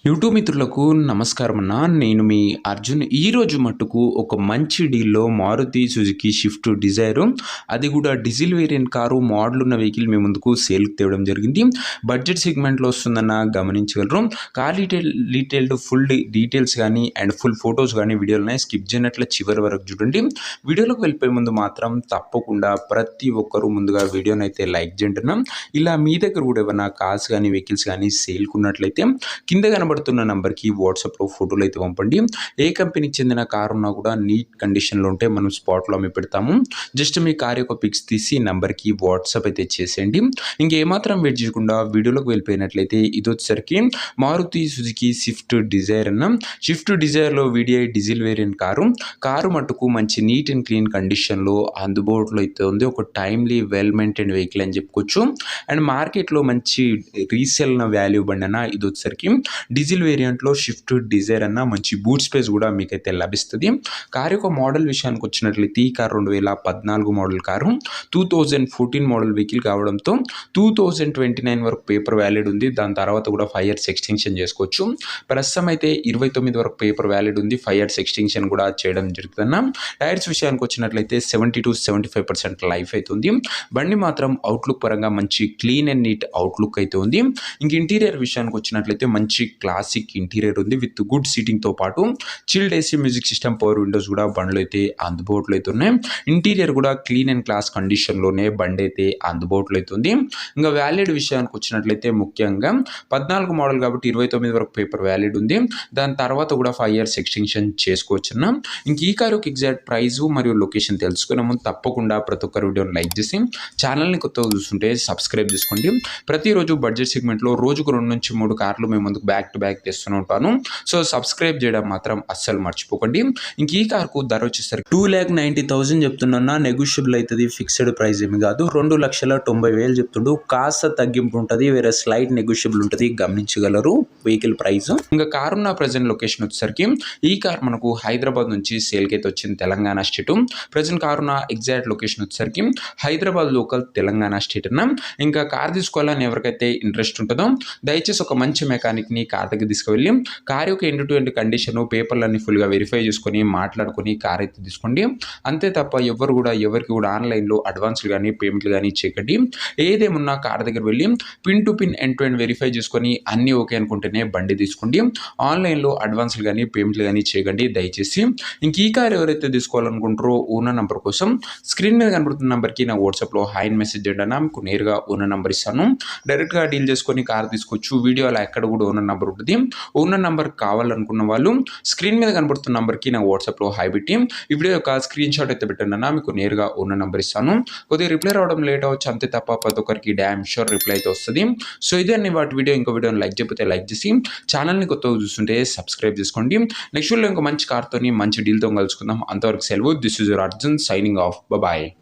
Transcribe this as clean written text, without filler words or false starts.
YouTube మిత్రులకు నమస్కారం అన్న. నేను మీ అర్జున్. ఈరోజు మట్టుకు ఒక మంచి డీల్‌లో మారుతి సుజుకి షిఫ్ట్ డిజైర్, అది కూడా డీజిల్ వేరియంట్ కారు మోడల్ ఉన్న వెహికల్ మీ ముందుకు సేల్‌కి తేవడం జరిగింది. బడ్జెట్ సెగ్మెంట్‌లో వస్తుందన్న గమనించగలరు. కార్ డీటెయిల్డ్ ఫుల్ డీటెయిల్స్ కానీ అండ్ ఫుల్ ఫోటోస్ కానీ వీడియోలోనే స్కిప్ చేయనట్లే చివరి వరకు చూడండి. వీడియోలోకి వెళ్ళిపోయే ముందు మాత్రం తప్పకుండా ప్రతి ఒక్కరు ముందుగా వీడియోని అయితే లైక్ చేయండి. ఇలా మీ దగ్గర కూడా ఏమైనా కార్స్ కానీ వెహికల్స్ కానీ సేల్‌కి ఉన్నట్లయితే కింద కనబడుతున్న నంబర్కి వాట్సాప్లో ఫోటోలు అయితే పంపండి. ఏ కంపెనీకి చెందిన కారు ఉన్నా కూడా నీట్ కండిషన్లో ఉంటే మనం స్పాట్లో అమ్మి పెడతాము. జస్ట్ మీ కార్ యొక్క పిక్స్ తీసి నంబర్కి వాట్సాప్ అయితే చేసేయండి. ఇంకేమాత్రం వెయిట్ చేయకుండా వీడియోలోకి వెళ్ళిపోయినట్లయితే ఇది వచ్చేసరికి మారుతి సుజుకి స్విఫ్ట్ డిజైర్ అన్న. స్విఫ్ట్ డిజైర్లో వీడిఐ డీజిల్ వేరియంట్ కారు మట్టుకు మంచి నీట్ అండ్ క్లీన్ కండిషన్లో అందుబాటులో అయితే ఉంది. ఒక టైమ్లీ వెల్ మెయింటైన్ వెహికల్ అని చెప్పుకోవచ్చు. అండ్ మార్కెట్లో మంచి రీసేల్ వాల్యూ బండి అన్న. ఇది వచ్చేసరికి డీజిల్ వేరియంట్లో షిఫ్ట్ డిజైర్ అన్న మంచి బూట్ స్పేస్ కూడా మీకైతే లభిస్తుంది. కారు యొక్క మోడల్ విషయానికి వచ్చినట్లయితే ఈ car 2014 model car, 2014 model vehicle కావడంతో 2029 వరకు పేపర్ వ్యాలిడ్ ఉంది. దాని తర్వాత కూడా 5 ఇయర్స్ ఎక్స్టెన్షన్ చేసుకోవచ్చు. ప్రస్తుతం అయితే 29 వరకు పేపర్ వ్యాలిడ్ ఉంది. 5 ఇయర్స్ ఎక్స్టెన్షన్ కూడా చేయడం జరుగుతుందన్న. టైర్స్ విషయానికి వచ్చినట్లయితే 70-75% లైఫ్ అవుతుంది. బండి మాత్రం అవుట్లుక్ పరంగా మంచి క్లీన్ అండ్ నీట్ అవుట్లుక్ అయితే ఉంది. ఇంక ఇంటీరియర్ విషయానికి వచ్చినట్లయితే మంచి క్లాసిక్ ఇంటీరియర్ ఉంది. విత్ గుడ్ సీటింగ్తో పాటు chilled AC music system, power Windows కూడా బండ్లు అయితే అందుబాటులో అయితే ఉన్నాయి. ఇంటీరియర్ కూడా క్లీన్ అండ్ క్లాస్ కండిషన్లోనే బండి అయితే అందుబాటులో అవుతుంది. ఇంకా వ్యాలిడ్ విషయానికి వచ్చినట్లయితే ముఖ్యంగా 14 మోడల్ కాబట్టి 29 వరకు పేపర్ వ్యాలిడ్ ఉంది. దాని తర్వాత కూడా 5 ఇయర్స్ ఎక్స్టెన్షన్ చేసుకోవచ్చున్న. ఇంక ఈ కారు ఎగ్జాక్ట్ ప్రైస్ మరియు లొకేషన్ తెలుసుకున్నాము. తప్పకుండా ప్రతి ఒక్కరు వీడియోని లైక్ చేసి ఛానల్ని కొత్తగా చూస్తుంటే సబ్స్క్రైబ్ చేసుకోండి. ప్రతిరోజు బడ్జెట్ సెగ్మెంట్లో రోజుకు 2 నుంచి 3 కార్లు మేము ముందుకు బ్యాక్ టు బ్యాక్ తెస్తూనే ఉంటాను. సో సబ్స్క్రైబ్ చేయడం మాత్రం అస్సలు మర్చిపోకండి. ఇంక ఈ కార్కు ధర వచ్చేసరికి 2,90,000 చెప్తున్నా. నెగోషియబుల్ అవుతుంది, ఫిక్స్డ్ ప్రైస్ ఏమి కాదు. 2,90,000 చెప్తుండు. కాస్త తగ్గింపు ఉంటుంది, వేరే స్లైట్ నెగోషియబుల్ ఉంటుంది, గమనించగలరు వెహికల్ ప్రైస్. ఇంకా కారు ఉన్న ప్రజెంట్ లొకేషన్ వచ్చేసరికి ఈ కార్ మనకు హైదరాబాద్ నుంచి సేల్కి అయితే వచ్చింది, తెలంగాణ స్టేట్. ప్రజెంట్ కారున్న ఎగ్జాక్ట్ లొకేషన్ వచ్చేసరికి హైదరాబాద్ లోకల్, తెలంగాణ స్టేట్ అన్న. ఇంకా కార్ తీసుకోవాలని ఎవరికైతే ఇంట్రెస్ట్ ఉంటుందో దయచేసి ఒక మంచి మెకానిక్ని కార్ దగ్గర తీసుకువెళ్ళి కార్ యొక్క ఎండ్ టు ఎండ్ కండిషన్, పేపర్లన్నీ ఫుల్గా వెరిఫై చేసుకొని మాట్లాడుకొని కార్ అయితే తీసుకోండి. అంతే తప్ప ఎవరికి కూడా ఆన్లైన్లో అడ్వాన్స్లు కానీ పేమెంట్లు కానీ చేయకండి. ఏదేమున్నా కార్ దగ్గర వెళ్ళి pin to pin end to end verify చేసుకొని అన్నీ ఓకే అనుకుంటేనే బండి తీసుకోండి. ఆన్లైన్లో అడ్వాన్స్లు కానీ పేమెంట్లు కానీ చేయకండి దయచేసి. ఇంక ఈ కార్ ఎవరైతే తీసుకోవాలనుకుంటారో ఓనర్ నెంబర్ కోసం స్క్రీన్ మీద కనబడుతున్న నెంబర్కి నా వాట్సాప్లో హాయ్ మెసేజ్ చేయండి అన్న. మీకు నేరుగా ఓనర్ నెంబర్ ఇస్తాను. డైరెక్ట్గా డీల్ చేసుకొని కార్ తీసుకోవచ్చు. వీడియోలో ఎక్కడ కూడా ఓనర్ నెంబర్ ఉంటుంది. ఓనర్ నెంబర్ కావాలనుకున్న వాళ్ళు స్క్రీన్ మీద కనబడుతున్న నెంబర్కి నా వాట్సాప్లో హాయ్ పెట్టి ఈ వీడియో యొక్క స్క్రీన్ షాట్ అయితే పెట్టండి అన్న. మీకు నేరుగా ఓనర్ నెంబర్ ఇస్తాను. కొద్దిగా రిప్లై రావడం లేట్ అవ్వచ్చు, అంతే తప్ప ప్రతి ఒక్కరికి డ్యామ్ షూర్ రిప్లై అయితే వస్తుంది. సో ఇదే అన్ని వాటి వీడియో. ఇంకో వీడియోని లైక్ చెప్పితే లైక్ చేసి ఛానల్ని కొత్తగా చూస్తుంటే సబ్స్క్రైబ్ చేసుకోండి. నెక్స్ట్ వీడియో ఇంకో మంచి కార్తో మంచి డీల్తో కలుసుకుందాం. అంతవరకు సెలవు. This is your Arjun signing off. Bye.